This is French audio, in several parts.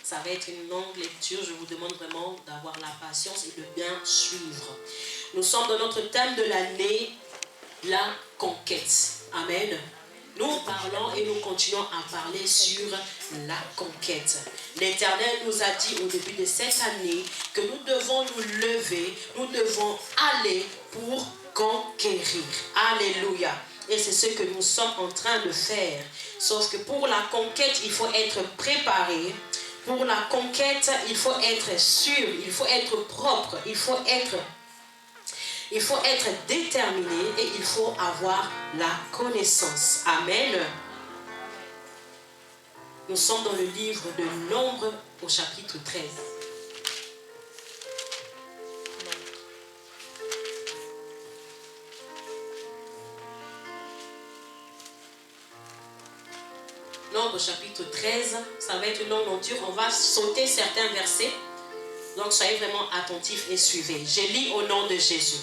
Ça va être une longue lecture. Je vous demande vraiment d'avoir la patience et de bien suivre. Nous sommes dans notre thème de l'année, la conquête. Amen. Nous parlons et nous continuons à parler sur la conquête. L'Éternel nous a dit au début de cette année que nous devons nous lever, nous devons aller pour conquérir. Alléluia. Et c'est ce que nous sommes en train de faire. Sauf que pour la conquête, il faut être préparé. Pour la conquête, il faut être sûr, il faut être propre, il faut être déterminé et il faut avoir la connaissance. Amen. Nous sommes dans le livre de Nombre au chapitre 13. Nombre chapitre 13, ça va être une longue lecture. On va sauter certains versets. Donc soyez vraiment attentifs et suivez. Je lis au nom de Jésus.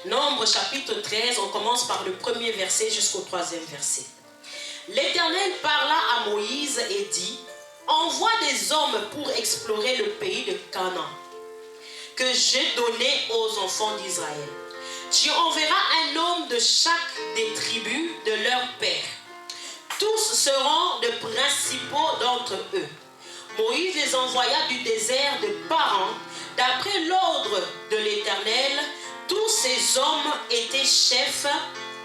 Nombre chapitre 13, on commence par le premier verset jusqu'au troisième verset. L'Éternel parla à Moïse et dit: envoie des hommes pour explorer le pays de Canaan que j'ai donné aux enfants d'Israël. Tu enverras un homme de chaque des tribus de leur père. Tous seront de principaux d'entre eux. Moïse les envoya du désert de Paran. D'après l'ordre de l'Éternel, tous ces hommes étaient chefs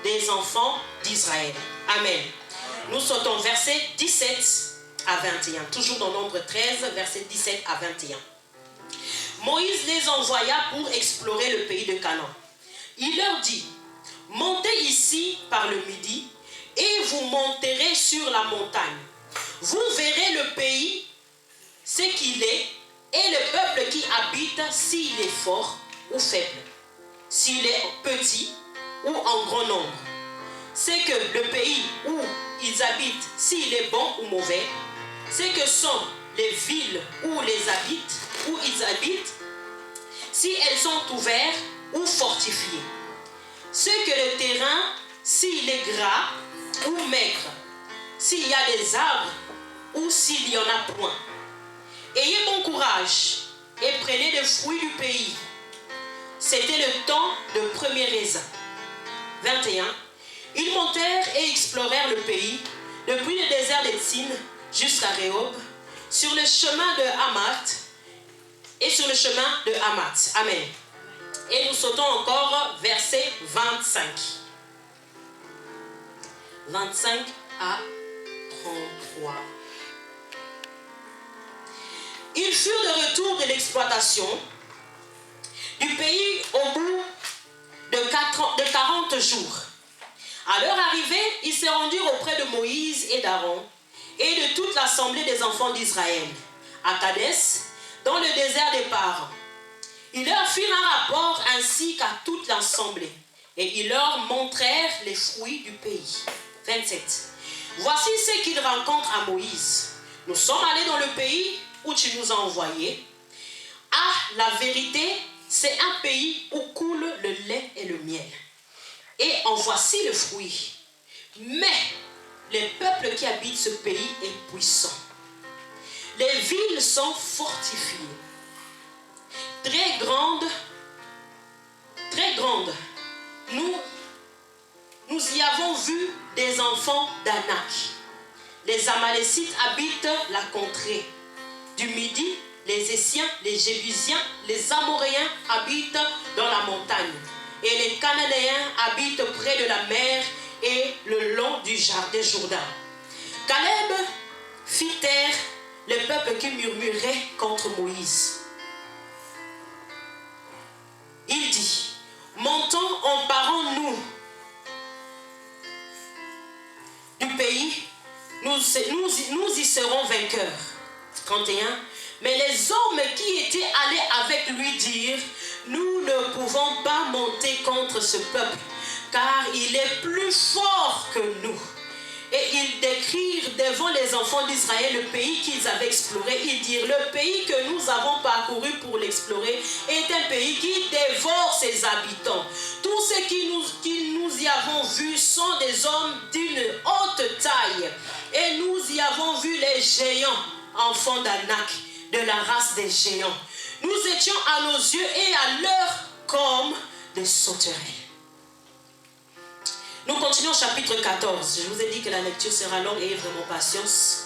des enfants d'Israël. Amen. Nous sautons versets 17 à 21. Toujours dans Nombre 13, versets 17 à 21. Moïse les envoya pour explorer le pays de Canaan. Il leur dit: montez ici par le midi et vous monterez sur la montagne. Vous verrez le pays, ce qu'il est, et le peuple qui habite, s'il est fort ou faible, s'il est petit ou en grand nombre. C'est que le pays où ils habitent, s'il est bon ou mauvais, c'est que sont les villes où ils habitent, si elles sont ouvertes ou fortifiées. C'est que le terrain, s'il est gras ou maigre, s'il y a des arbres ou s'il n'y en a point. Ayez bon courage et prenez les fruits du pays. C'était le temps de premier raisin. 21. Ils montèrent et explorèrent le pays, depuis le désert de Tsin jusqu'à Rehob, sur le chemin de Hamath et sur le chemin de Hamath. Amen. Et nous sautons encore verset 25. 25 à 33. Ils furent de retour de l'exploitation du pays au bout de 40 jours. À leur arrivée, ils se rendirent auprès de Moïse et d'Aaron et de toute l'assemblée des enfants d'Israël, à Kadès, dans le désert des Paran. Ils leur firent un rapport ainsi qu'à toute l'assemblée, et ils leur montrèrent les fruits du pays. 27. Voici ce qu'ils rencontrent à Moïse. Nous sommes allés dans le pays où tu nous as envoyés. Ah, la vérité, c'est un pays où coule le lait et le miel. Et en voici le fruit. Mais le peuple qui habite ce pays est puissant. Les villes sont fortifiées. Très grandes. Nous y avons vu des enfants d'Anak. Les Amalécites habitent la contrée. Du Midi, les Essiens, les Jébusiens, les Amoréens habitent dans la montagne. Et les Cananéens habitent près de la mer et le long du jardin Jourdain. Caleb fit taire le peuple qui murmurait contre Moïse. Il dit: montons, emparons-nous du pays, nous y serons vainqueurs. 31. Mais les hommes qui étaient allés avec lui dirent: nous ne pouvons pas monter contre ce peuple, car il est plus fort que nous. Et ils décrirent devant les enfants d'Israël le pays qu'ils avaient exploré. Ils dirent: le pays que nous avons parcouru pour l'explorer est un pays qui dévore ses habitants. Tous ceux qui nous y avons vus sont des hommes d'une haute taille. Et nous y avons vu les géants enfants d'Anak, de la race des géants. Nous étions à nos yeux et à l'heure comme des sauterelles. Nous continuons chapitre 14. Je vous ai dit que la lecture sera longue et vraiment patience.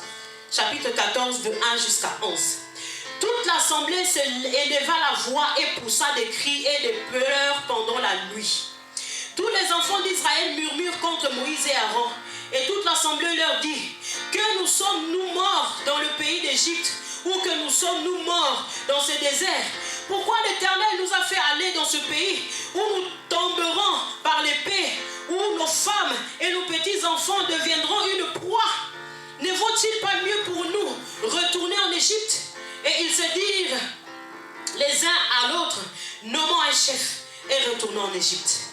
Chapitre 14 de 1 jusqu'à 11. Toute l'assemblée éleva la voix et poussa des cris et des pleurs pendant la nuit. Tous les enfants d'Israël murmurent contre Moïse et Aaron. Et toute l'assemblée leur dit, que nous sommes-nous morts dans le pays d'Égypte, ou que nous sommes-nous morts dans ce désert? Pourquoi l'Éternel nous a fait aller dans ce pays où nous tomberons par l'épée, où nos femmes et nos petits-enfants deviendront une proie? Ne vaut-il pas mieux pour nous retourner en Égypte? Et ils se dirent les uns à l'autre, nommons un chef et retournons en Égypte.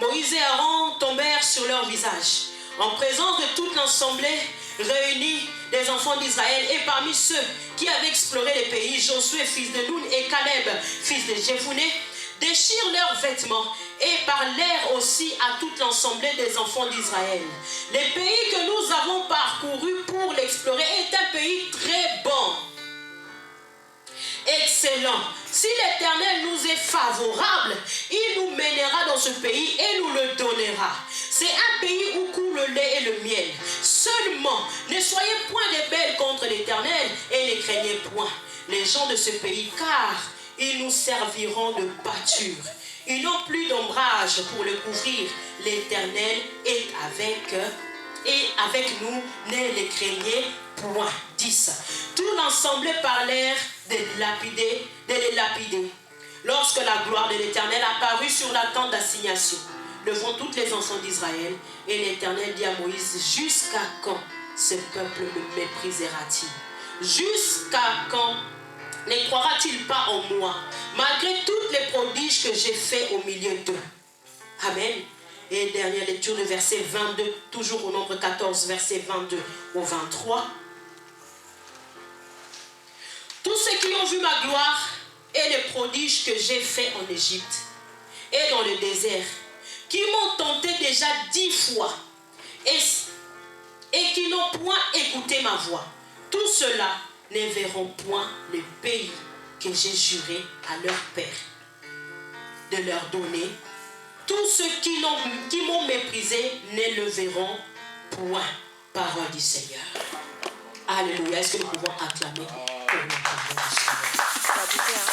Moïse et Aaron tombèrent sur leur visage, en présence de toute l'assemblée réunie des enfants d'Israël, et parmi ceux qui avaient exploré les pays, Josué fils de Nun et Caleb fils de Jephunneh déchirent leurs vêtements et parlèrent aussi à toute l'assemblée des enfants d'Israël. Les pays que nous avons parcourus pour l'explorer est un pays très bon, excellent. Si l'Éternel nous est favorable, il nous mènera dans ce pays et nous le donnera. C'est un pays où coule le lait et le miel. Seulement, ne soyez point rebelles contre l'Éternel et ne craignez point les gens de ce pays, car ils nous serviront de pâture. Ils n'ont plus d'ombrage pour le couvrir. L'Éternel est avec nous, ne les craignez point. 10. Tout l'ensemble parlèrent de les lapider. Lorsque la gloire de l'Éternel apparut sur la tente d'assignation, devant tous les enfants d'Israël, et l'Éternel dit à Moïse, jusqu'à quand ce peuple me méprisera-t-il? Jusqu'à quand ne croira-t-il pas en moi, malgré tous les prodiges que j'ai faits au milieu d'eux? Amen. Et dernière lecture de verset 22, toujours au nombre 14, verset 22 au 23. Tous ceux qui ont vu ma gloire et les prodiges que j'ai faits en Égypte et dans le désert, qui m'ont tenté déjà 10 fois et qui n'ont point écouté ma voix, tous ceux-là ne verront point le pays que j'ai juré à leur père de leur donner. Tous ceux qui m'ont méprisé ne le verront point. Parole du Seigneur. Alléluia. Est-ce que nous pouvons acclamer pour la parole du Seigneur?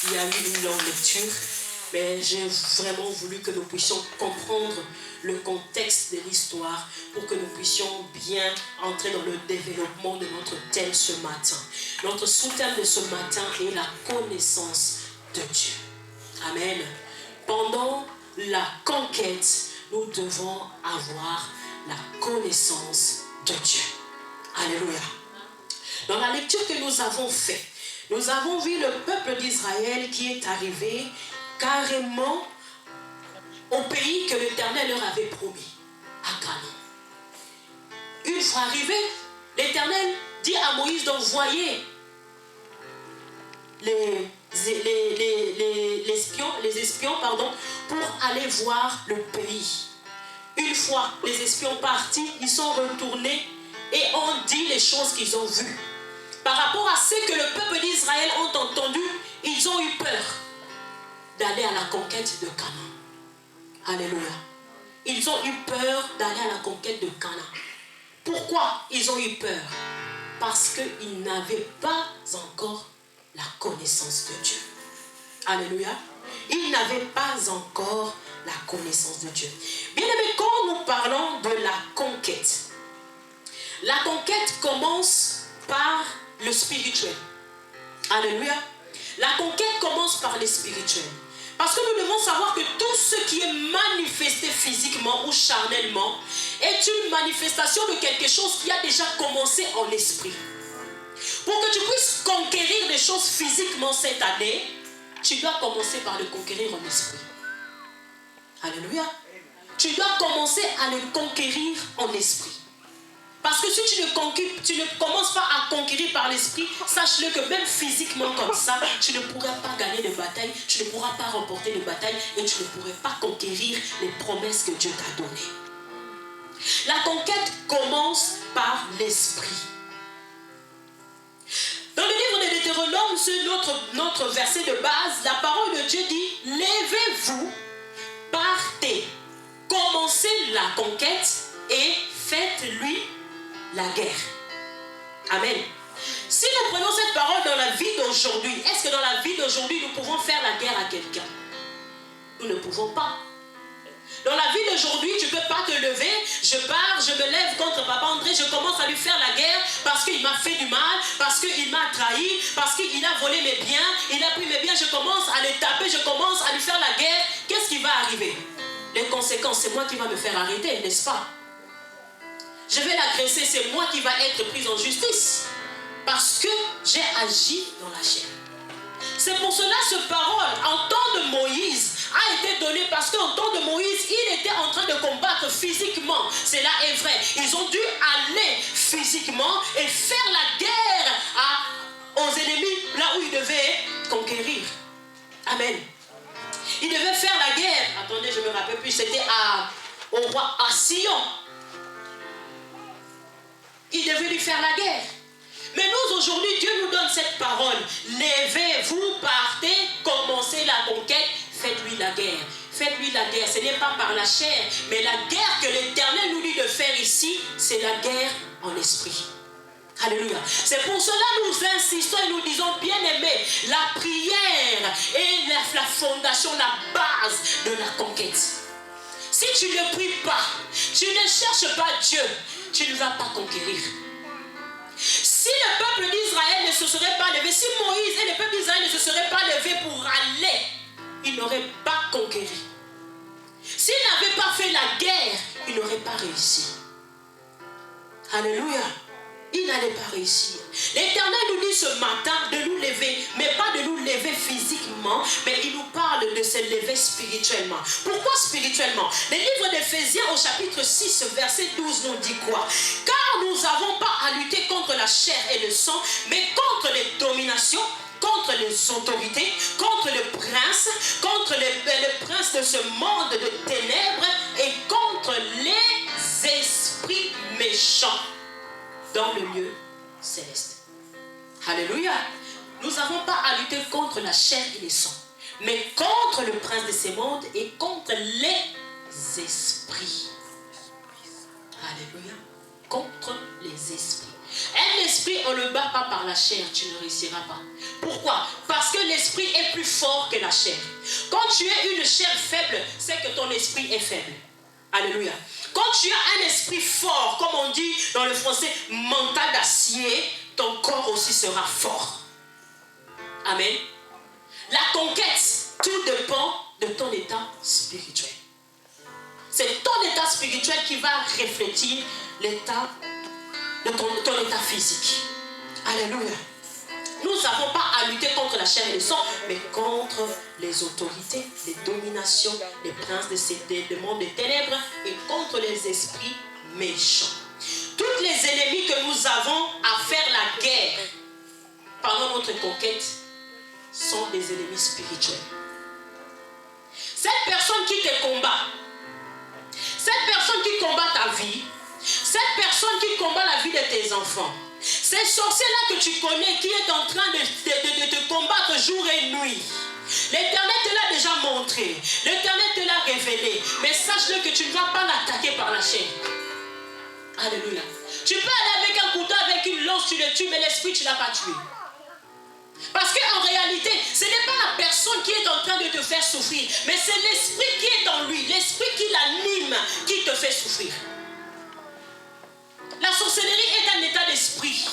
Il y a eu une longue lecture, mais j'ai vraiment voulu que nous puissions comprendre le contexte de l'histoire pour que nous puissions bien entrer dans le développement de notre thème ce matin. Notre sous-thème de ce matin est la connaissance de Dieu. Amen. Pendant la conquête, nous devons avoir la connaissance de Dieu. Alléluia. Dans la lecture que nous avons faite, nous avons vu le peuple d'Israël qui est arrivé carrément au pays que l'Éternel leur avait promis, à Canaan. Une fois arrivé, l'Éternel dit à Moïse d'envoyer les espions pour aller voir le pays. Une fois les espions partis, ils sont retournés et ont dit les choses qu'ils ont vues. Par rapport à ce que le peuple d'Israël ont entendu, ils ont eu peur d'aller à la conquête de Canaan. Alléluia. Ils ont eu peur d'aller à la conquête de Canaan. Pourquoi ils ont eu peur? Parce qu'ils n'avaient pas encore la connaissance de Dieu. Alléluia. Ils n'avaient pas encore la connaissance de Dieu. Bien aimé, quand nous parlons de la conquête commence par le spirituel. Alléluia. La conquête commence par le spirituel. Parce que nous devons savoir que tout ce qui est manifesté physiquement ou charnellement est une manifestation de quelque chose qui a déjà commencé en esprit. Pour que tu puisses conquérir des choses physiquement cette année, tu dois commencer par le conquérir en esprit. Alléluia. Tu dois commencer à le conquérir en esprit. Parce que si tu ne commences pas à conquérir par l'esprit, sache-le que même physiquement comme ça, tu ne pourras pas gagner de bataille, tu ne pourras pas remporter de bataille et tu ne pourrais pas conquérir les promesses que Dieu t'a données. La conquête commence par l'esprit. comme notre verset de base, la parole de Dieu dit, levez-vous, partez, commencez la conquête et faites-lui la guerre. Amen. Si nous prenons cette parole dans la vie d'aujourd'hui, est-ce que dans la vie d'aujourd'hui, nous pouvons faire la guerre à quelqu'un? Nous ne pouvons pas. Dans la vie d'aujourd'hui, tu ne peux pas te lever, je pars, je me lève contre Papa André, je commence à lui faire la guerre parce qu'il m'a fait du mal, parce qu'il m'a trahi, parce qu'il a volé mes biens, il a pris mes biens, je commence à les taper, je commence à lui faire la guerre. Qu'est-ce qui va arriver? Les conséquences, c'est moi qui va me faire arrêter, n'est-ce pas? Je vais l'agresser, c'est moi qui va être prise en justice parce que j'ai agi dans la chair. C'est pour cela que cette parole, en temps de Moïse, a été donnée parce qu'en temps de Moïse, il était en train de combattre physiquement. Cela est vrai. Ils ont dû aller physiquement et faire la guerre aux ennemis là où ils devaient conquérir. Amen. Ils devaient faire la guerre. Attendez, je ne me rappelle plus. C'était au roi à Sion. Ils devaient lui faire la guerre. Mais nous, aujourd'hui, Dieu nous donne cette parole. Levez-vous, partez, commencez la conquête, faites-lui la guerre. Faites-lui la guerre. Ce n'est pas par la chair, mais la guerre que l'Éternel nous dit de faire ici, c'est la guerre en esprit. Alléluia. C'est pour cela que nous insistons et nous disons, bien-aimés, la prière est la fondation, la base de la conquête. Si tu ne pries pas, tu ne cherches pas Dieu, tu ne vas pas conquérir. Si le peuple d'Israël ne se serait pas levé, si Moïse et le peuple d'Israël ne se seraient pas levés pour aller, ils n'auraient pas conquéri. S'ils n'avaient pas fait la guerre, ils n'auraient pas réussi. Alléluia. Ils n'allaient pas réussir. L'Éternel nous dit ce matin de nous lever, mais pas de nous lever physiquement, mais il nous parle de se lever spirituellement. Pourquoi spirituellement? Le livre d'Éphésiens au chapitre 6, verset 12 nous dit quoi? Car nous n'avons pas à lutter contre la chair et le sang, mais contre les dominations, contre les autorités, contre le prince, contre le prince de ce monde de ténèbres et contre les esprits méchants dans le lieu céleste. Alléluia. Nous n'avons pas à lutter contre la chair et les sangs, mais contre le prince de ces mondes et contre les esprits. Alléluia. Contre les esprits. Un esprit, on ne le bat pas par la chair, tu ne réussiras pas. Pourquoi? Parce que l'esprit est plus fort que la chair. Quand tu es une chair faible, c'est que ton esprit est faible. Alléluia. Quand tu as un esprit fort, comme on dit dans le français, mental d'acier, ton corps aussi sera fort. Amen. La conquête, tout dépend de ton état spirituel. C'est ton état spirituel qui va refléter l'état de ton état physique. Alléluia. Nous n'avons pas à lutter contre la chair et le sang, mais contre les autorités, les dominations, les princes de monde des ténèbres et contre les esprits méchants. Tous les ennemis que nous avons à faire la guerre pendant notre conquête sont des ennemis spirituels. Cette personne qui te combat, cette personne qui combat ta vie, cette personne qui combat la vie de tes enfants, ces sorciers-là que tu connais qui est en train de te combattre jour et nuit, l'Éternel te l'a déjà montré, l'Éternel te l'a révélé, mais sache-le que tu ne vas pas l'attaquer par la chair. Alléluia. Tu peux aller avec un couteau, avec une lance, tu le tues, mais l'esprit tu ne l'as pas tué. Parce qu'en réalité, ce n'est pas la personne qui est en train de te faire souffrir, mais c'est l'esprit qui est en lui, l'esprit qui l'anime, qui te fait souffrir. La sorcellerie est un état d'esprit.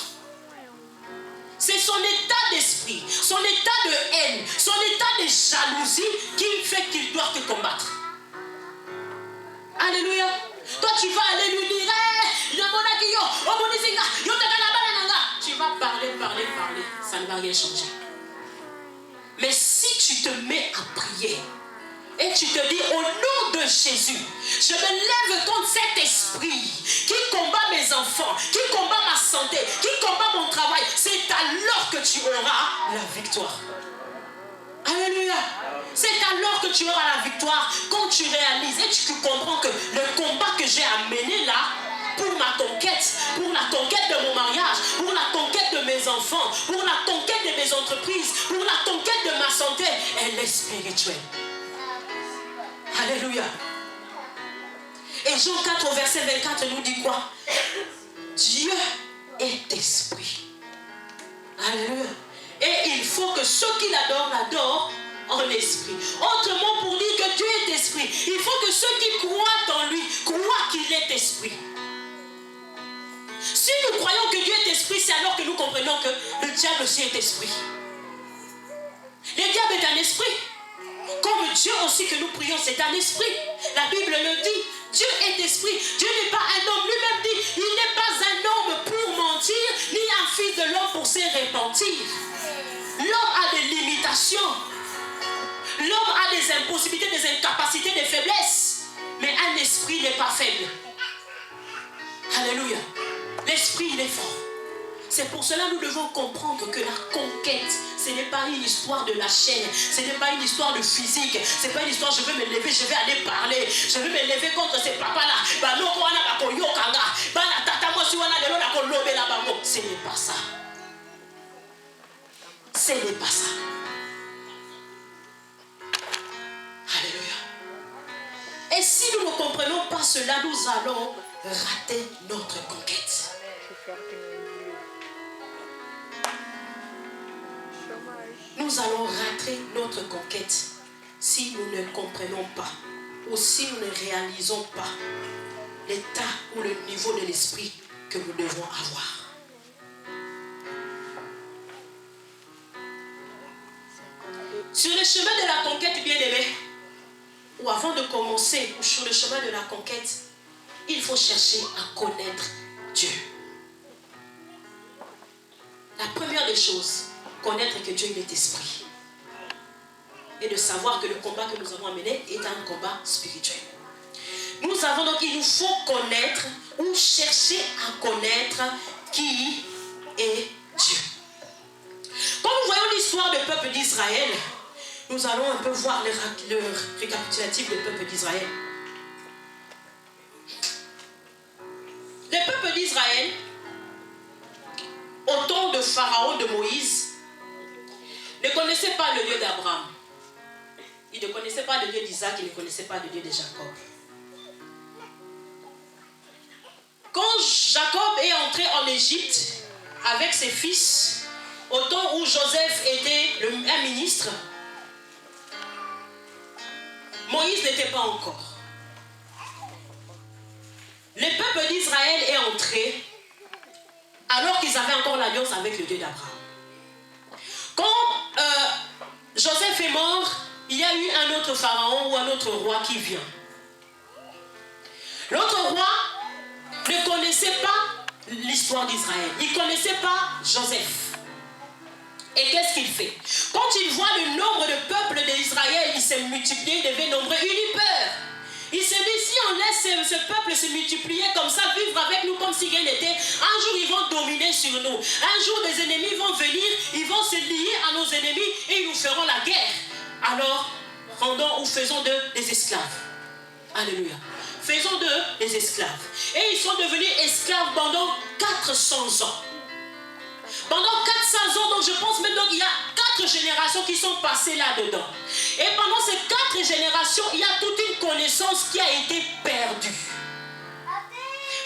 C'est son état d'esprit, son état de haine, son état de jalousie qui fait qu'il doit te combattre. Alléluia. Toi, tu vas aller lui dire, tu vas parler, ça ne va rien changer. Mais si tu te mets à prier, et tu te dis, au nom de Jésus, je me lève contre cet esprit qui combat mes enfants, qui combat ma santé, qui combat mon travail. C'est alors que tu auras la victoire. Alléluia. C'est alors que tu auras la victoire quand tu réalises et tu comprends que le combat que j'ai à mener là, pour ma conquête de mon mariage, pour la conquête de mes enfants, pour la conquête de mes mes entreprises, pour la conquête de ma santé, elle est spirituelle. Alléluia. Et Jean 4 au verset 24 nous dit quoi? Dieu est esprit. Alléluia. Et il faut que ceux qui l'adorent en esprit. Autrement, pour dire que Dieu est esprit, il faut que ceux qui croient en lui croient qu'il est esprit. Si nous croyons que Dieu est esprit, c'est alors que nous comprenons que le diable aussi est esprit. Le diable est un esprit. Comme Dieu aussi que nous prions, c'est un esprit. La Bible le dit. Dieu est esprit. Dieu n'est pas un homme. Lui-même dit, il n'est pas un homme pour mentir, ni un fils de l'homme pour se repentir. L'homme a des limitations. L'homme a des impossibilités, des incapacités, des faiblesses. Mais un esprit n'est pas faible. Alléluia. L'esprit, il est fort. C'est pour cela que nous devons comprendre que la conquête, ce n'est pas une histoire de la chair, ce n'est pas une histoire de physique, ce n'est pas une histoire je vais me lever, je vais aller parler, je vais me lever contre ces papas-là. Ce n'est pas ça. Ce n'est pas ça. Alléluia. Et si nous ne comprenons pas cela, nous allons rater notre conquête. Nous allons rater notre conquête si nous ne comprenons pas ou si nous ne réalisons pas l'état ou le niveau de l'esprit que nous devons avoir. Sur le chemin de la conquête, bien-aimé, ou avant de commencer, ou sur le chemin de la conquête, il faut chercher à connaître Dieu. La première des choses, connaître que Dieu il est esprit. Et de savoir que le combat que nous avons à mener est un combat spirituel. Nous avons donc, il nous faut connaître ou chercher à connaître qui est Dieu. Quand nous voyons l'histoire du peuple d'Israël, nous allons un peu voir le récapitulatif du peuple d'Israël. Le peuple d'Israël, au temps de Pharaon, de Moïse, ne connaissait pas le Dieu d'Abraham. Il ne connaissait pas le Dieu d'Isaac, il ne connaissait pas le Dieu de Jacob. Quand Jacob est entré en Égypte avec ses fils, au temps où Joseph était un ministre, Moïse n'était pas encore. Le peuple d'Israël est entré alors qu'ils avaient encore l'alliance avec le Dieu d'Abraham. Quand Joseph est mort, il y a eu un autre pharaon ou un autre roi qui vient. L'autre roi ne connaissait pas l'histoire d'Israël. Il ne connaissait pas Joseph. Et qu'est-ce qu'il fait? Quand il voit le nombre de peuples d'Israël, il s'est multiplié, il devait nombreux, il eut peur. Il s'est dit, si on laisse ce peuple se multiplier comme ça, vivre avec nous comme si rien n'était, un jour ils vont dominer sur nous. Un jour des ennemis vont venir, ils vont se lier à nos ennemis et ils nous feront la guerre. Alors, rendons ou faisons d'eux des esclaves. Alléluia. Faisons d'eux des esclaves. Et ils sont devenus esclaves pendant 400 ans. Pendant 400 ans, donc je pense maintenant qu'il y a 4 générations qui sont passées là-dedans. Et pendant ces 4 générations, il y a toute une connaissance qui a été perdue.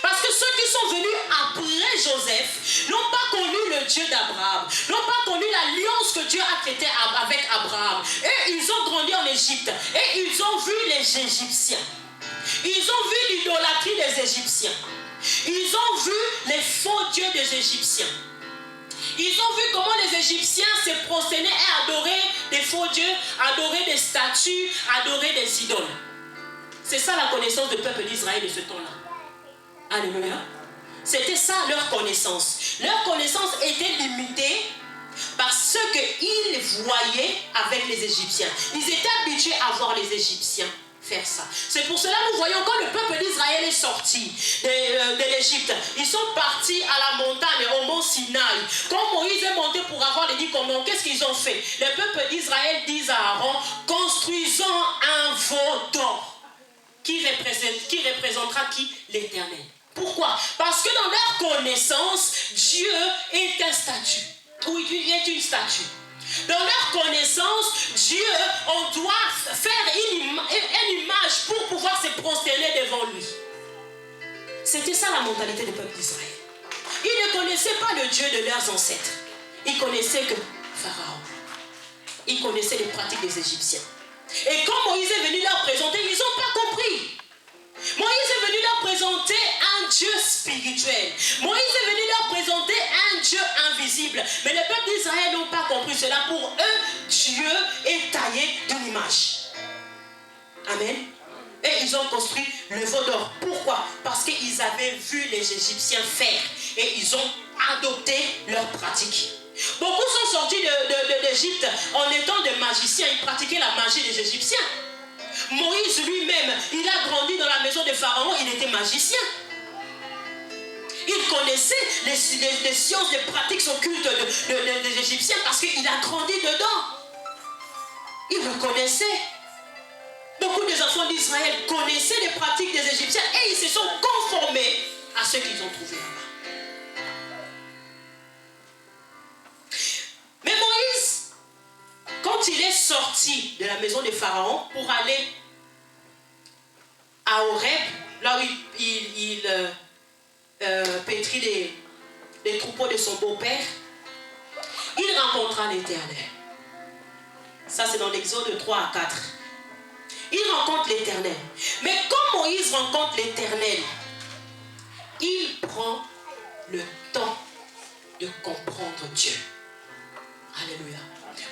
Parce que ceux qui sont venus après Joseph n'ont pas connu le Dieu d'Abraham, n'ont pas connu l'alliance que Dieu a traitée avec Abraham. Et ils ont grandi en Égypte et ils ont vu les Égyptiens. Ils ont vu l'idolâtrie des Égyptiens. Ils ont vu les faux dieux des Égyptiens. Ils ont vu comment les Égyptiens se prosternaient et adoraient des faux dieux, adoraient des statues, adoraient des idoles. C'est ça la connaissance du peuple d'Israël de ce temps-là. Alléluia. C'était ça leur connaissance. Leur connaissance était limitée par ce qu'ils voyaient avec les Égyptiens. Ils étaient habitués à voir les Égyptiens faire ça. C'est pour cela que nous voyons quand le peuple d'Israël est sorti de l'Égypte, ils sont partis à la montagne, au mont Sinaï. Quand Moïse est monté pour avoir les 10 commandements, qu'est-ce qu'ils ont fait? Le peuple d'Israël dit à Aaron, construisons un veau d'or qui représentera qui? L'Éternel. Pourquoi? Parce que dans leur connaissance, Dieu est un statut. où il est une statue. Dans leur connaissance, Dieu, on doit faire une image pour pouvoir se prosterner devant lui. C'était ça la mentalité du peuple d'Israël. Ils ne connaissaient pas le Dieu de leurs ancêtres. Ils connaissaient que Pharaon. Ils connaissaient les pratiques des Égyptiens. Et quand Moïse est venu leur présenter, ils n'ont pas compris. Moïse est venu leur présenter un Dieu spirituel. Moïse est venu leur présenter un Dieu invisible. Mais les peuples d'Israël n'ont pas compris cela. Pour eux, Dieu est taillé d'une image. Amen. Et ils ont construit le veau d'or. Pourquoi? Parce qu'ils avaient vu les Égyptiens faire. Et ils ont adopté leurs pratiques. Beaucoup sont sortis d'Égypte en étant des magiciens. Ils pratiquaient la magie des Égyptiens. Moïse lui-même, il a grandi dans la maison de Pharaon, il était magicien. Il connaissait les sciences, les pratiques occultes des Égyptiens parce qu'il a grandi dedans. Il le connaissait. Beaucoup des enfants d'Israël connaissaient les pratiques des Égyptiens et ils se sont conformés à ce qu'ils ont trouvé là-bas. Mais Moïse, quand il est sorti de la maison de Pharaon pour aller à Horeb, là où il pétrit les troupeaux de son beau-père, il rencontra l'Éternel. Ça, c'est dans l'Exode 3 à 4. Il rencontre l'Éternel. Mais quand Moïse rencontre l'Éternel, il prend le temps de comprendre Dieu. Alléluia.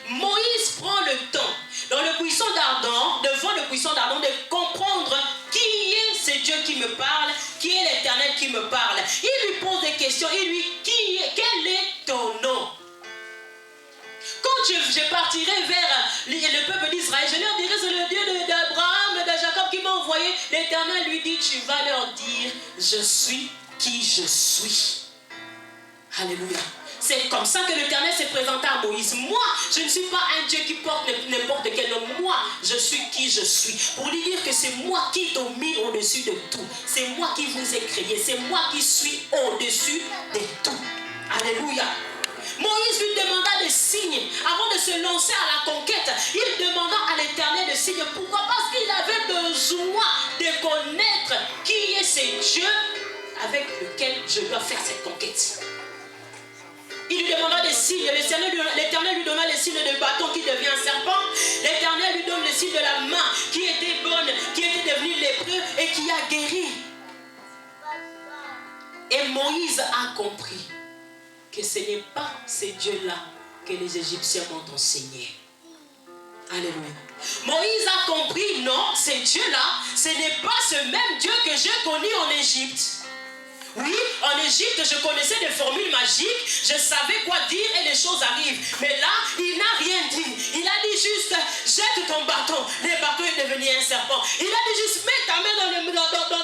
Moïse prend le temps, dans le buisson d'Ardon, devant le buisson d'Ardon, de comprendre qui est ce Dieu qui me parle, qui est l'Éternel qui me parle. Il lui pose des questions, il lui dit, quel est ton nom? Quand je partirai vers le peuple d'Israël, je leur dirai, c'est le Dieu d'Abraham, de Jacob qui m'a envoyé. L'Éternel lui dit, tu vas leur dire, je suis qui je suis. Alléluia. C'est comme ça que l'Éternel s'est présenté à Moïse. Moi, je ne suis pas un Dieu qui porte n'importe quel nom. Moi, je suis qui je suis. Pour lui dire que c'est moi qui domine au-dessus de tout. C'est moi qui vous ai créé. C'est moi qui suis au-dessus de tout. Alléluia. Moïse lui demanda des signes. Avant de se lancer à la conquête, il demanda à l'Éternel des signes. Pourquoi? Parce qu'il avait besoin de connaître qui est ce Dieu avec lequel je dois faire cette conquête. Il lui demanda des signes. L'Éternel lui donna les signes de bâton qui devient un serpent. L'Éternel lui donne les signes de la main qui était bonne, qui était devenue lépreux et qui a guéri. Et Moïse a compris que ce n'est pas ces dieux-là que les Égyptiens m'ont enseigné. Alléluia. Moïse a compris, non, ces dieux-là, ce n'est pas ce même Dieu que j'ai connu en Égypte. Oui, en Égypte, je connaissais des formules magiques, je savais quoi dire et les choses arrivent. Mais là, il n'a rien dit. Il a dit juste, jette ton bâton. Le bâton est devenu un serpent. Il a dit juste, mets ta main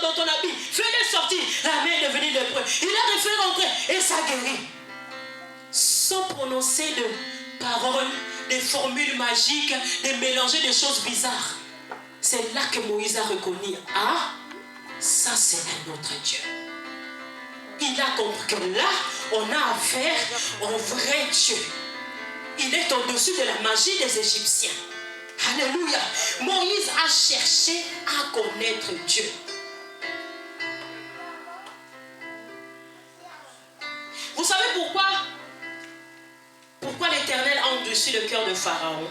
dans ton habit. Fais-le sortir. La main est devenue lépreux. Il a fait rentrer et ça guérit. Sans prononcer de paroles, des formules magiques, de mélanger des choses bizarres. C'est là que Moïse a reconnu, ah, ça c'est un autre Dieu. Il a compris que là, on a affaire au vrai Dieu. Il est au-dessus de la magie des Égyptiens. Alléluia. Moïse a cherché à connaître Dieu. Vous savez pourquoi l'Éternel a endurci le cœur de Pharaon?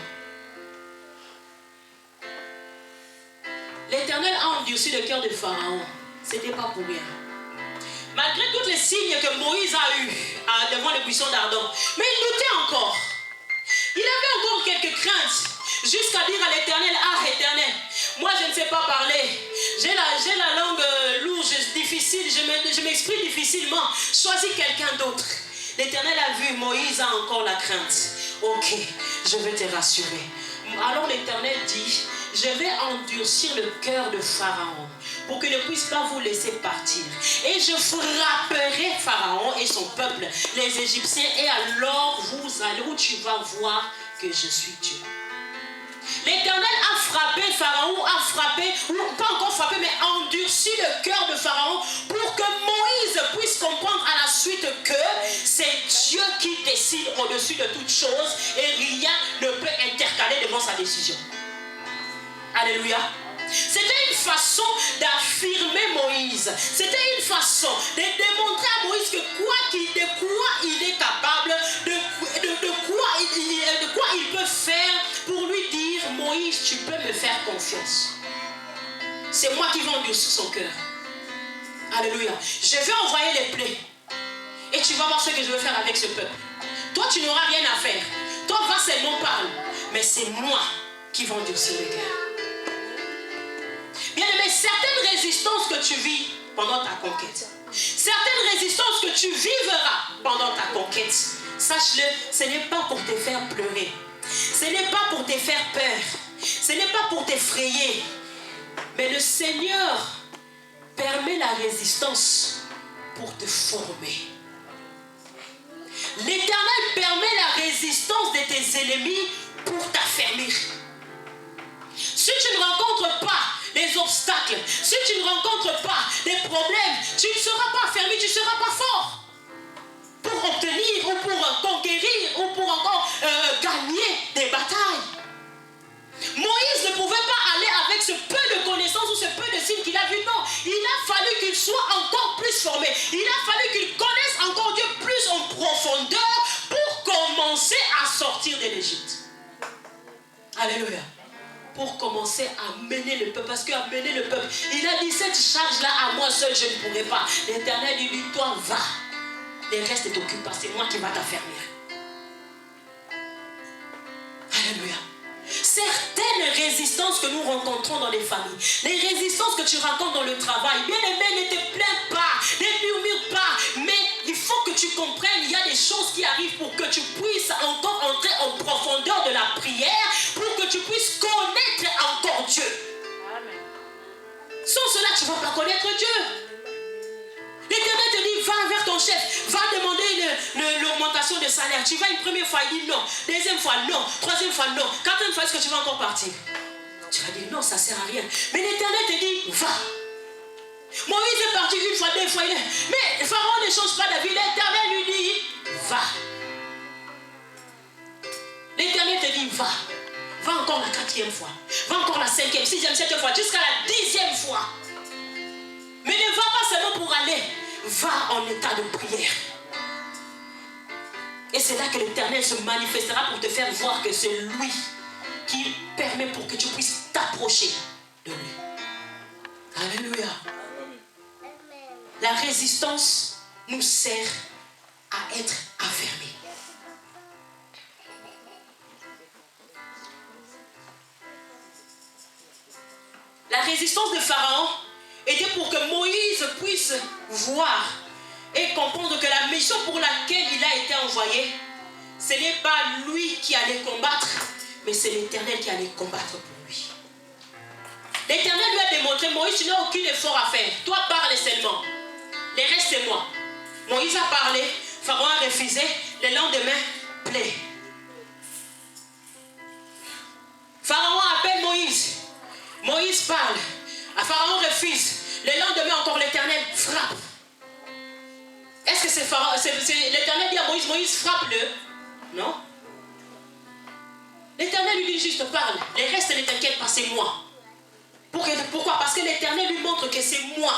L'Éternel a endurci le cœur de Pharaon. Ce n'était pas pour rien. Malgré tous les signes que Moïse a eus devant le buisson d'Ardon. Mais il doutait encore. Il avait encore quelques craintes. Jusqu'à dire à l'Éternel, ah Éternel, moi je ne sais pas parler. J'ai la langue lourde, difficile, je m'exprime difficilement. Choisis quelqu'un d'autre. L'Éternel a vu, Moïse a encore la crainte. Ok, je vais te rassurer. Alors l'Éternel dit, je vais endurcir le cœur de Pharaon pour qu'il ne puisse pas vous laisser partir. Et je frapperai Pharaon et son peuple, les Égyptiens, et alors vous allez, où tu vas voir que je suis Dieu. L'Éternel a frappé Pharaon, a frappé, ou pas encore frappé, mais endurci le cœur de Pharaon pour que Moïse puisse comprendre à la suite que c'est Dieu qui décide au-dessus de toute chose et rien ne peut intercaler devant sa décision. Alléluia. C'était une façon d'affirmer Moïse. C'était une façon de démontrer à Moïse que de quoi il est capable, de quoi il peut faire pour lui dire, Moïse, tu peux me faire confiance. C'est moi qui vais endurcir son cœur. Alléluia. Je vais envoyer les plaies. Et tu vas voir ce que je vais faire avec ce peuple. Toi, tu n'auras rien à faire. Toi, va seulement parler. Mais c'est moi qui vais endurcir le cœur. Bien aimé, certaines résistances que tu vis pendant ta conquête, certaines résistances que tu vivras pendant ta conquête, sache-le, ce n'est pas pour te faire pleurer. Ce n'est pas pour te faire peur. Ce n'est pas pour t'effrayer. Mais le Seigneur permet la résistance pour te former. L'Éternel permet la résistance de tes ennemis pour t'affermir. Si tu ne rencontres pas les obstacles, si tu ne rencontres pas les problèmes, tu ne seras pas affermi, tu ne seras pas fort pour obtenir ou pour conquérir ou pour encore gagner des batailles. Moïse ne pouvait pas aller avec ce peu de connaissances ou ce peu de signes qu'il a vu. Non, il a fallu qu'il soit encore plus formé. Il a fallu qu'il connaisse encore Dieu plus en profondeur pour commencer à sortir de l'Égypte. Alléluia. Pour commencer à mener le peuple. Parce qu'à mener le peuple, il a dit, cette charge-là, à moi seul, je ne pourrai pas. L'Éternel lui dit, toi, va. Le reste ne t'occupe pas, c'est moi qui va t'affermir. Alléluia. Certaines résistances que nous rencontrons dans les familles, les résistances que tu rencontres dans le travail, bien aimé, ne te plains pas, ne murmure pas, mais il faut que tu comprennes, il y a des choses qui arrivent pour que tu puisses encore entrer en profondeur de la prière, pour que tu puisses connaître encore Dieu. Amen. Sans cela, tu ne vas pas connaître Dieu. L'Éternel te dit, va vers ton chef, va demander l'augmentation de salaire. Tu vas une première fois, il dit non. Deuxième fois, non. Troisième fois, non. Quatrième fois, est-ce que tu vas encore partir? Tu vas dire non, ça ne sert à rien. Mais l'Éternel te dit, va. Moïse est parti une fois, deux fois. Mais Pharaon ne change pas d'avis. L'Éternel lui dit, va. L'Éternel te dit, va. Va encore la quatrième fois. Va encore la cinquième, sixième, septième fois, jusqu'à la 10e fois. Mais ne va pas seulement pour aller. Va en état de prière. Et c'est là que l'Éternel se manifestera pour te faire voir que c'est lui qui permet pour que tu puisses t'approcher de lui. Alléluia. La résistance nous sert à être affermis. La résistance de Pharaon était pour que Moïse puisse voir et comprendre que la mission pour laquelle il a été envoyé, ce n'est pas lui qui allait combattre, mais c'est l'Éternel qui allait combattre pour lui. L'Éternel lui a démontré, Moïse, tu n'as aucun effort à faire. Toi, parle seulement. Le reste, c'est moi. Moïse a parlé, Pharaon a refusé, le lendemain, plaie. Pharaon appelle Moïse. Moïse parle. Pharaon refuse. Le lendemain encore, l'Éternel frappe. Est-ce que c'est l'Éternel dit à Moïse, Moïse frappe-le? Non. L'Éternel lui dit juste parle. Le reste ne t'inquiète pas, c'est moi. Pourquoi? Parce que l'Éternel lui montre que c'est moi.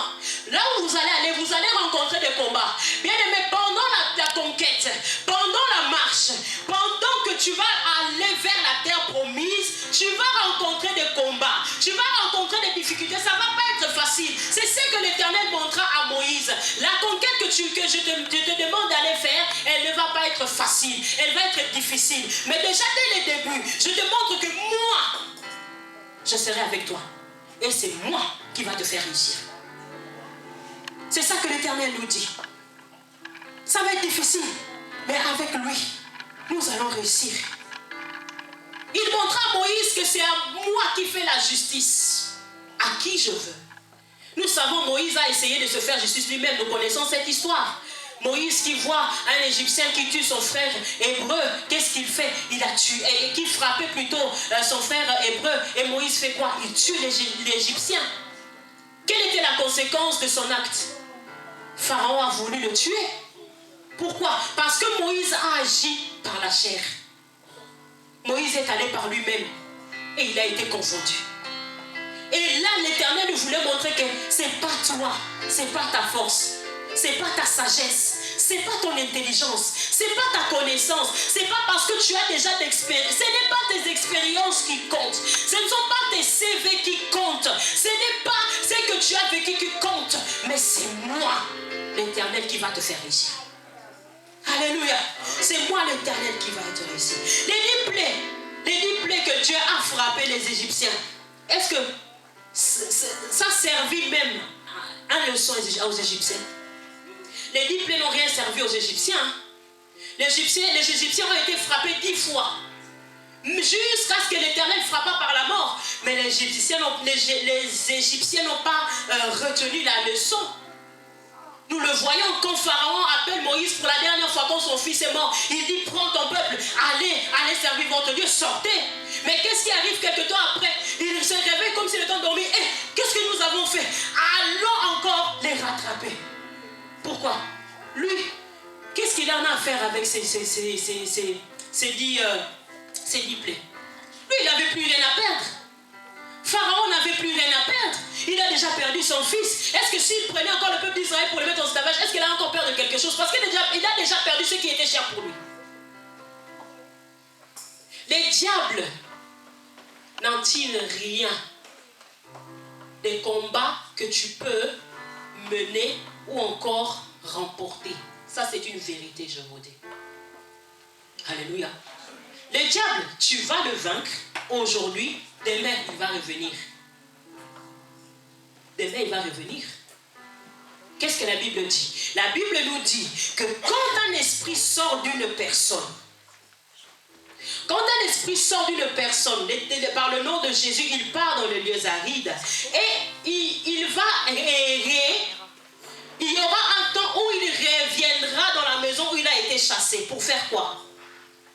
Là où vous allez aller, vous allez rencontrer des combats. Bien aimé, pendant la conquête, pendant la marche, pendant que tu vas aller vers la terre promise, tu vas rencontrer des combats. Tu vas rencontrer des difficultés. Ça ne va pas être facile. C'est ce que l'Éternel montra à Moïse. La conquête que je te demande d'aller faire, elle ne va pas être facile. Elle va être difficile. Mais déjà dès le début, je te montre que moi, je serai avec toi. Et c'est moi qui va te faire réussir. C'est ça que l'Éternel nous dit. Ça va être difficile, mais avec lui, nous allons réussir. Il montra à Moïse que c'est à moi qui fais la justice, à qui je veux. Nous savons, Moïse a essayé de se faire justice lui-même. Nous connaissons cette histoire. Moïse qui voit un Égyptien qui tue son frère hébreu, qu'est-ce qu'il fait? Il a tué, et qui frappait plutôt son frère hébreu. Et Moïse fait quoi? Il tue l'Égyptien. Quelle était la conséquence de son acte? Pharaon a voulu le tuer. Pourquoi? Parce que Moïse a agi par par la chair. Moïse est allé par lui-même et il a été confondu. Et là, l'Éternel voulait montrer que c'est pas toi, c'est pas ta force, c'est pas ta sagesse, c'est pas ton intelligence, c'est pas ta connaissance, c'est pas parce que tu as déjà d'expérience, ce n'est pas tes expériences qui comptent, ce ne sont pas tes CV qui comptent, ce n'est pas ce que tu as vécu qui compte, mais c'est moi, l'Éternel, qui va te faire réussir. Alléluia. C'est moi, l'Éternel, qui va te réussir. Les 10 plaies que Dieu a frappé les Égyptiens, est-ce que ça servit même à une leçon aux Égyptiens? Les 10 plaies n'ont rien servi aux Égyptiens. Les Égyptiens ont été frappés 10 fois. Jusqu'à ce que l'Éternel frappa par la mort. Mais les Égyptiens n'ont pas retenu la leçon. Nous le voyons quand Pharaon appelle Moïse pour la dernière fois quand son fils est mort. Il dit, prends ton peuple, allez servir votre Dieu, sortez. Mais qu'est-ce qui arrive quelque temps après? Il se réveille comme s'il était endormi. Qu'est-ce que nous avons fait? Allons encore les rattraper. Pourquoi? Lui, qu'est-ce qu'il en a à faire avec ces 10 plaies? Lui, il n'avait plus rien à perdre. Pharaon n'avait plus rien à perdre. Il a déjà perdu son fils. Est-ce que s'il prenait encore le peuple d'Israël pour le mettre en esclavage, est-ce qu'il a encore peur de quelque chose? Parce qu'il a déjà perdu ce qui était cher pour lui. Les diables n'en-ils rien des combats que tu peux mener ou encore remporter? Ça, c'est une vérité, je vous dis. Alléluia. Le diable, tu vas le vaincre aujourd'hui. Demain, il va revenir. Demain, il va revenir. Qu'est-ce que la Bible dit? La Bible nous dit que quand un esprit sort d'une personne, par le nom de Jésus, il part dans les lieux arides et il va errer. Il y aura un temps où il reviendra dans la maison où il a été chassé. Pour faire quoi?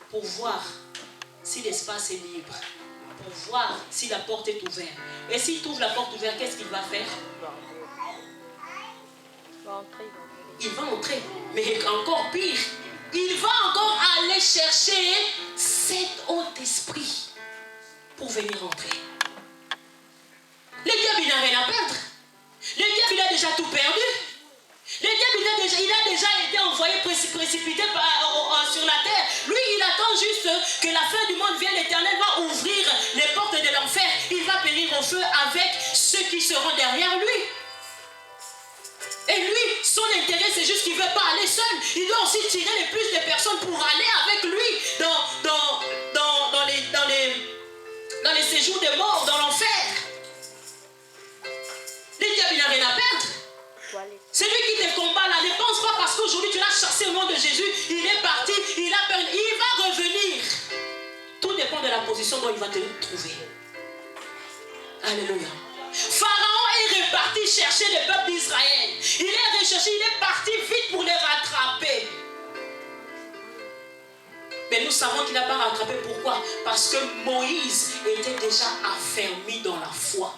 Pour voir si l'espace est libre. Pour voir si la porte est ouverte. Et s'il trouve la porte ouverte, qu'est-ce qu'il va faire? Il va entrer. Mais encore pire, il va encore aller chercher cet autre esprit pour venir entrer. Le diable, il n'a rien à perdre. Le diable, il a déjà tout perdu. Le diable, il a déjà été envoyé précipité sur la terre. Lui, il attend juste que la fin du monde vienne. L'Éternel va ouvrir les portes de l'enfer. Il va périr au feu avec ceux qui seront derrière lui. Et lui, son intérêt, c'est juste qu'il ne veut pas aller seul. Il doit aussi tirer le plus de personnes pour aller avec lui dans les séjours de mort, dans l'enfer. Le diable, il n'a rien à perdre. Celui qui te combat là, ne pense pas parce qu'aujourd'hui tu l'as chassé au nom de Jésus, il est parti, il a perdu, il va revenir. Tout dépend de la position dont il va te trouver. Alléluia. Pharaon est reparti chercher le peuple d'Israël. Il est recherché, il est parti vite pour les rattraper. Mais nous savons qu'il n'a pas rattrapé. Pourquoi? Parce que Moïse était déjà affermi dans la foi.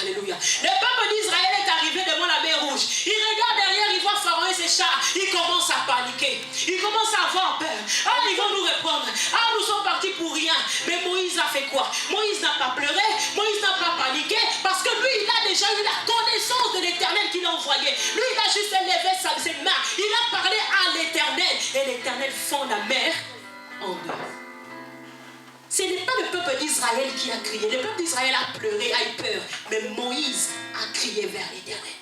Alléluia. Le peuple d'Israël est arrivé devant la mer Rouge. Il regarde derrière, il voit Pharaon et ses chars. Il commence à paniquer. Il commence à avoir peur. Ah, ils vont nous reprendre. Ah, nous sommes partis pour rien. Mais Moïse a fait quoi? Moïse n'a pas pleuré. Moïse n'a pas paniqué. Parce que lui, il a déjà eu la connaissance de l'Éternel qu'il a envoyé. Lui, il a juste levé ses mains. Il a parlé à l'Éternel. Et l'Éternel fend la mer en deux. Ce n'est pas le peuple d'Israël qui a crié. Le peuple d'Israël a pleuré, a eu peur. Mais Moïse a crié vers l'Éternel.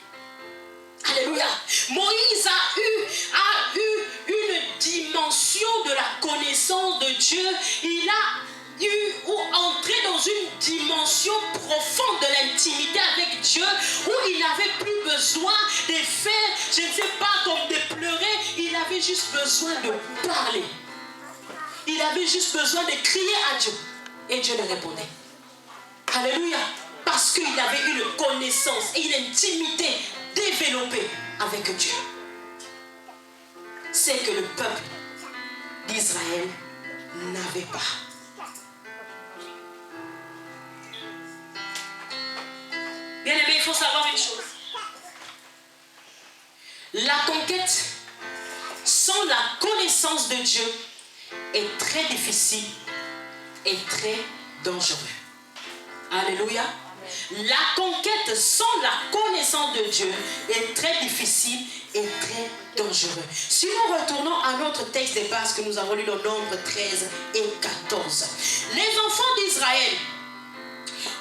Alléluia. Moïse a eu une dimension de la connaissance de Dieu. Il a eu ou entré dans une dimension profonde de l'intimité avec Dieu où il n'avait plus besoin de faire, je ne sais pas, comme de pleurer. Il avait juste besoin de parler. Il avait juste besoin de crier à Dieu. Et Dieu lui répondait. Alléluia. Parce qu'il avait une connaissance et une intimité développée avec Dieu. C'est que le peuple d'Israël n'avait pas. Bien aimé, il faut savoir une chose. La conquête sans la connaissance de Dieu est très difficile et très dangereux. Alléluia. La conquête sans la connaissance de Dieu est très difficile et très dangereux. Si nous retournons à notre texte de base que nous avons lu dans Nombre 13 et 14. Les enfants d'Israël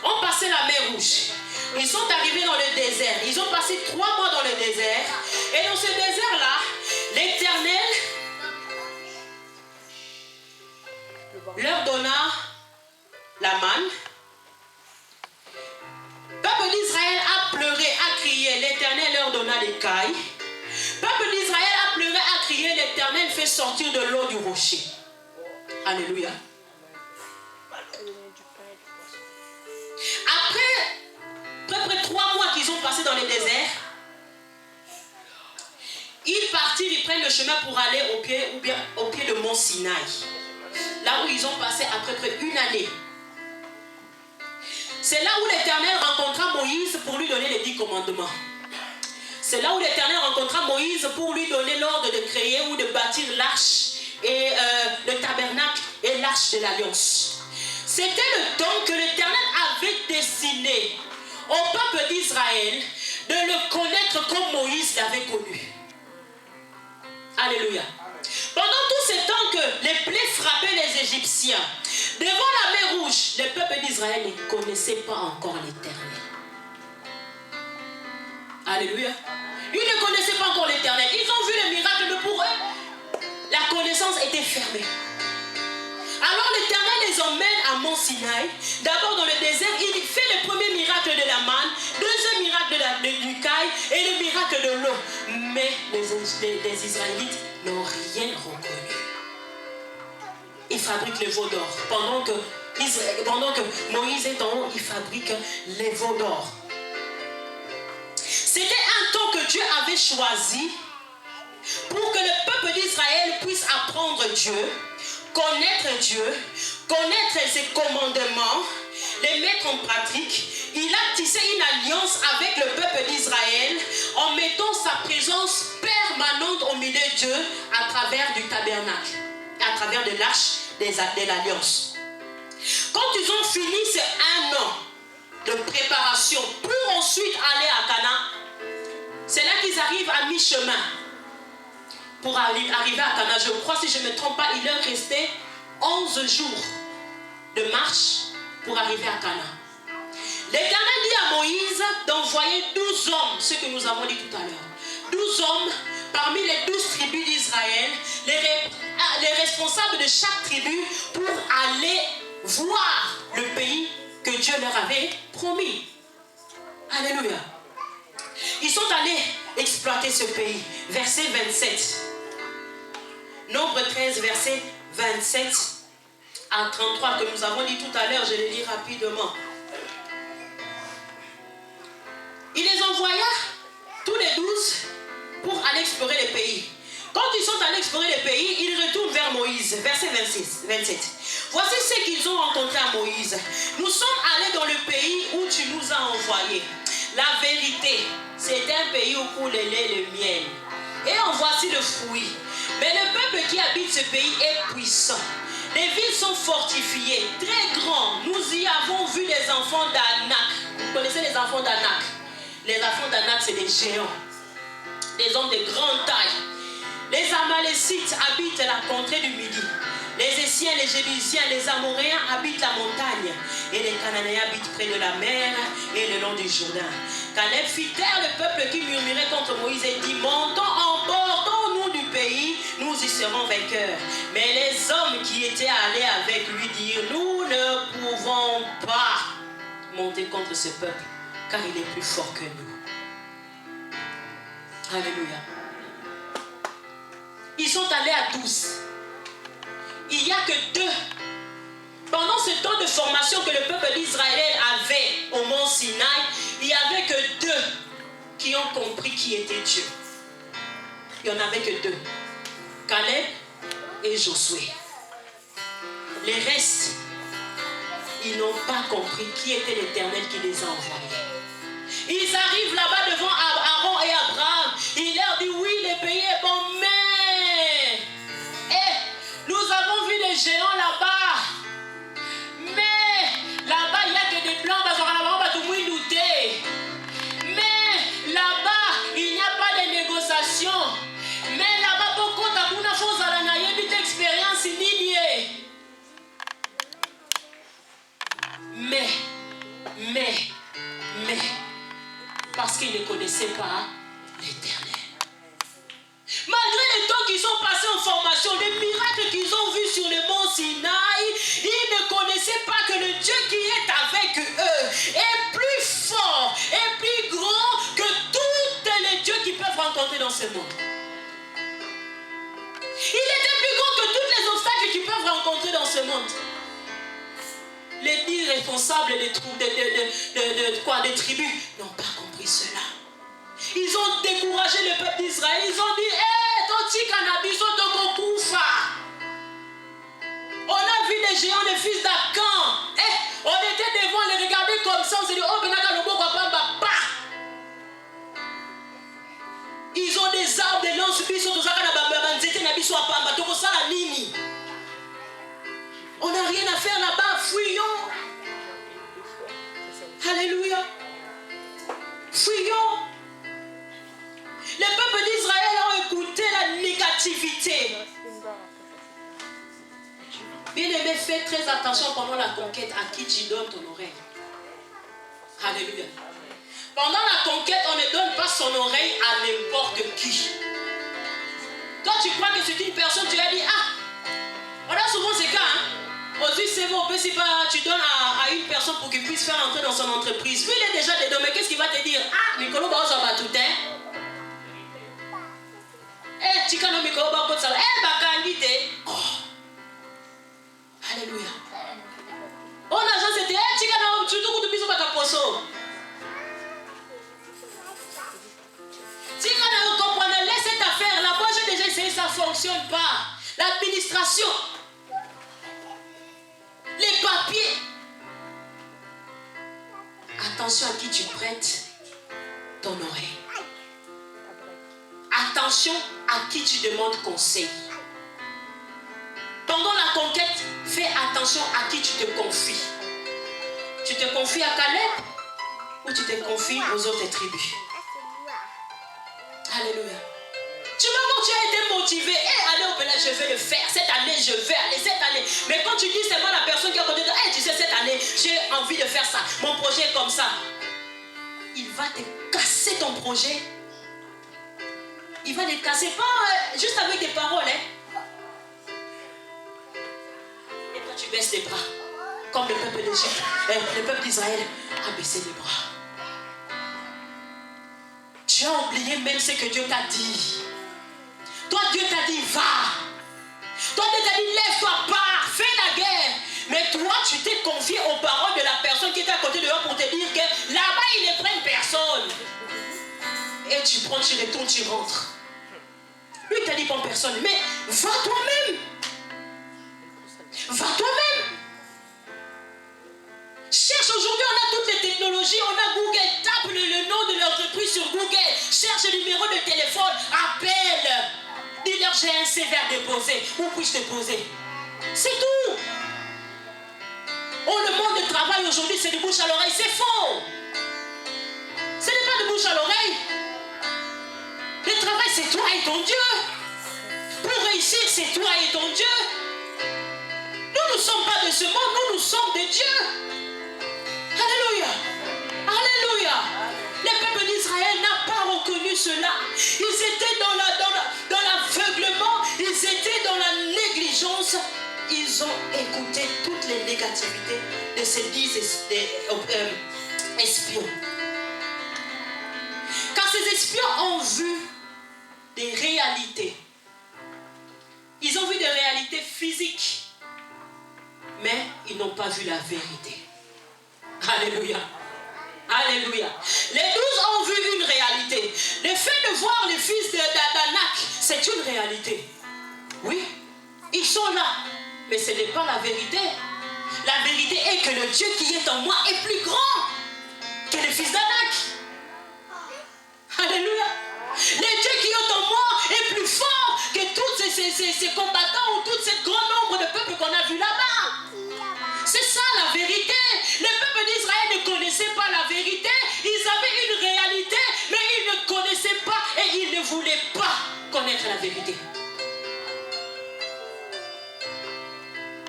ont passé la mer Rouge. Ils sont arrivés dans le désert. Ils ont passé 3 mois dans le désert. Et dans ce désert-là, l'Éternel leur donna la manne. Le peuple d'Israël a pleuré, a crié. L'Éternel leur donna l'écaille. Le peuple d'Israël a pleuré, a crié. L'Éternel fait sortir de l'eau du rocher. Alléluia. Après près 3 mois qu'ils ont passé dans le désert, ils partirent, ils prennent le chemin pour aller au pied de Mont Sinaï. Là où ils ont passé à peu près 1 année. C'est là où l'Éternel rencontra Moïse pour lui donner les 10 commandements. C'est là où l'Éternel rencontra Moïse pour lui donner l'ordre de créer ou de bâtir l'arche et le tabernacle et l'arche de l'alliance. C'était le temps que l'Éternel avait destiné au peuple d'Israël de le connaître comme Moïse l'avait connu. Alléluia. Pendant tout ce temps que les plaies frappaient les Égyptiens, devant la mer Rouge, le peuple d'Israël ne connaissait pas encore l'Éternel. Alléluia. Ils ne connaissaient pas encore l'Éternel. Ils ont vu le miracle, mais pour eux, la connaissance était fermée. Alors l'Éternel les emmène à Mont Sinaï. D'abord dans le désert, il fait le premier miracle de la manne, deuxième miracle du caille et le miracle de l'eau. Mais les Israélites n'ont rien reconnu. Ils fabriquent les veaux d'or. Pendant que Moïse est en haut, il fabrique les veaux d'or. C'était un temps que Dieu avait choisi pour que le peuple d'Israël puisse apprendre Dieu, connaître ses commandements, les mettre en pratique. Il a tissé une alliance avec le peuple d'Israël en mettant sa présence permanente au milieu d'eux à travers du tabernacle, à travers de l'arche de l'alliance. Quand ils ont fini ces 1 an de préparation pour ensuite aller à Canaan, c'est là qu'ils arrivent à mi-chemin. Pour arriver à Canaan, je crois, si je ne me trompe pas, il leur restait 11 jours de marche pour arriver à Canaan. L'Éternel dit à Moïse d'envoyer 12 hommes, ce que nous avons dit tout à l'heure. 12 hommes parmi les 12 tribus d'Israël, les responsables de chaque tribu, pour aller voir le pays que Dieu leur avait promis. Alléluia. Ils sont allés exploiter ce pays. Verset 27. Nombre 13, verset 27 à 33 que nous avons dit tout à l'heure. Je les lis rapidement. Il les envoya, tous les 12, pour aller explorer le pays. Quand ils sont allés explorer le pays, ils retournent vers Moïse. Verset 27. Voici ce qu'ils ont rencontré à Moïse. Nous sommes allés dans le pays où tu nous as envoyés. La vérité, c'est un pays où coule le lait et le miel. Et en voici le fruit. Mais le peuple qui habite ce pays est puissant. Les villes sont fortifiées, très grandes. Nous y avons vu des enfants d'Anak. Vous connaissez les enfants d'Anak? Les enfants d'Anak, c'est des géants. Des hommes de grande taille. Les Amalécites habitent la contrée du Midi. Les Essiens, les Jébusiens, les Amoréens habitent la montagne. Et les Cananéens habitent près de la mer et le long du Jourdain. Caleb fit taire le peuple qui murmurait contre Moïse et dit: montons, emportons-nous du pays, nous y serons vainqueurs. Mais les hommes qui étaient allés avec lui dirent: nous ne pouvons pas monter contre ce peuple, car il est plus fort que nous. Alléluia. Ils sont allés à 12. Il n'y a que 2. Pendant ce temps de formation que le peuple d'Israël avait au mont Sinaï, il n'y avait que 2 qui ont compris qui était Dieu. Il n'y en avait que 2. Caleb et Josué. Les restes, ils n'ont pas compris qui était l'Éternel qui les a envoyés. Ils arrivent là-bas devant Aaron et Abraham. Il leur dit: oui, le pays est bon, mais nous avons vu monde. Les 10 responsables des tribus n'ont pas compris cela. Ils ont découragé le peuple d'Israël. Ils ont dit, hé, ton cannabis, on a vu des géants, les fils d'Akan. On était devant les regarder comme ça. On s'est dit, oh, ils ont des arbres, des lances, on n'a rien à faire là-bas, fuyons. Alléluia. Fuyons. Les peuples d'Israël ont écouté la négativité. Bien-aimé, fais très attention pendant la conquête à qui tu donnes ton oreille. Alléluia. Pendant la conquête, on ne donne pas son oreille à n'importe qui. Toi, tu crois que c'est une personne, tu as dit, ah, on a souvent ces cas, hein. Aujourd'hui, c'est bon, tu donnes à une personne pour qu'il puisse faire entrer dans son entreprise. Lui, il est déjà dedans, mais qu'est-ce qu'il va te dire? Ah, Mikolo Baoza Batoutin. Eh, Chikano Mikolo Baoza. Eh, Bakangite. Oh. Alléluia. On a déjà c'était, eh, Chikano, tu dois te Bataposo. Chikano, comprenez, laisse cette affaire. La moi, j'ai déjà essayé, ça ne fonctionne pas. L'administration. Les papiers. Attention à qui tu prêtes ton oreille. Attention à qui tu demandes conseil. Pendant la conquête, fais attention à qui tu te confies. Tu te confies à Caleb ou tu te confies aux autres tribus. Alléluia. Tu vas voir, tu as été motivé. Allez au Bénin, je vais le faire. Cette année, je vais aller. Cette année. Mais quand tu dis, c'est moi la personne qui a côté de toi, tu sais, cette année, j'ai envie de faire ça. Mon projet est comme ça. Il va te casser ton projet. Il va te casser, pas juste avec des paroles. Hein. Et toi, tu baisses les bras. Comme le peuple d'Égypte. Le peuple d'Israël a baissé les bras. Tu as oublié même ce que Dieu t'a dit. Toi, Dieu t'a dit, va. Toi, Dieu t'a dit, lève-toi, pars, fais la guerre. Mais toi, tu t'es confié aux paroles de la personne qui était à côté de toi pour te dire que là-bas, ils ne prennent personne. Et tu prends, tu retournes, tu rentres. Lui, il t'a dit, prends personne. Mais va toi-même. Va toi-même. Cherche, aujourd'hui, on a toutes les technologies. On a Google. Tape le nom de l'entreprise sur Google. Cherche le numéro de téléphone. Appelle. Dis-leur, j'ai un CV à déposer. Où puis-je déposer? C'est tout. Oh, le monde du travail aujourd'hui, c'est de bouche à l'oreille. C'est faux. Ce n'est pas de bouche à l'oreille. Le travail, c'est toi et ton Dieu. Pour réussir, c'est toi et ton Dieu. Nous ne sommes pas de ce monde. Nous sommes de Dieu. Alléluia. Alléluia. Le peuple d'Israël n'a pas reconnu cela. Ils étaient dans l'aveuglement. Ils étaient dans la négligence. Ils ont écouté toutes les négativités de ces 10 espions. Car ces espions ont vu des réalités. Ils ont vu des réalités physiques. Mais ils n'ont pas vu la vérité. Alléluia. Alléluia. Les 12 ont vu une réalité. Le fait de voir les fils d'Anak, c'est une réalité. Oui, ils sont là. Mais ce n'est pas la vérité. La vérité est que le Dieu qui est en moi est plus grand que les fils d'Anak. Alléluia. Le Dieu qui est en moi est plus fort que tous ces combattants ou tout ce grand nombre de peuples qu'on a vu là-bas. C'est ça la vérité. Le peuple d'Israël ne connaissait pas la vérité. Ils avaient une réalité, mais ils ne connaissaient pas et ils ne voulaient pas connaître la vérité.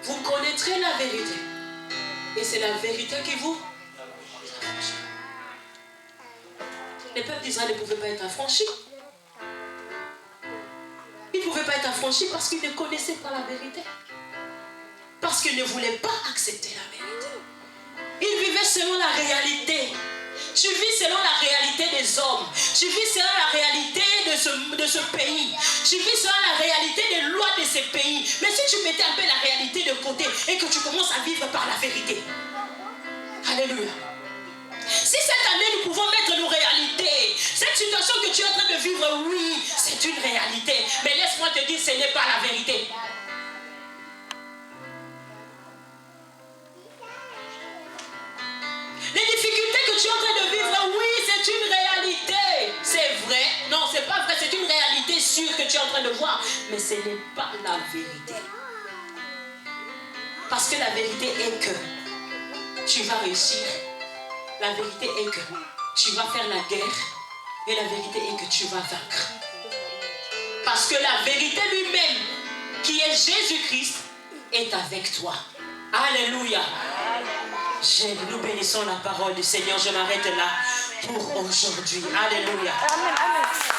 Vous connaîtrez la vérité. Et c'est la vérité qui vous... Les peuples d'Israël ne pouvaient pas être affranchis. Ils ne pouvaient pas être affranchis parce qu'ils ne connaissaient pas la vérité. Parce qu'ils ne voulaient pas accepter la vérité. Ils vivaient selon la réalité. Tu vis selon la réalité des hommes. Tu vis selon la réalité de ce pays. Tu vis selon la réalité des lois de ces pays. Mais si tu mettais un peu la réalité de côté et que tu commences à vivre par la vérité. Alléluia. Si cette année nous pouvons mettre nos réalités, cette situation que tu es en train de vivre, oui, c'est une réalité. Mais laisse-moi te dire, ce n'est pas la vérité. Les difficultés que tu es en train de vivre, oui, c'est une réalité. C'est vrai. Non, c'est pas vrai. C'est une réalité sûre que tu es en train de voir. Mais ce n'est pas la vérité. Parce que la vérité est que tu vas réussir. La vérité est que tu vas faire la guerre. Et la vérité est que tu vas vaincre. Parce que la vérité lui-même, qui est Jésus-Christ, est avec toi. Alléluia. Nous bénissons la parole du Seigneur. Je m'arrête là pour aujourd'hui. Alléluia. Amen.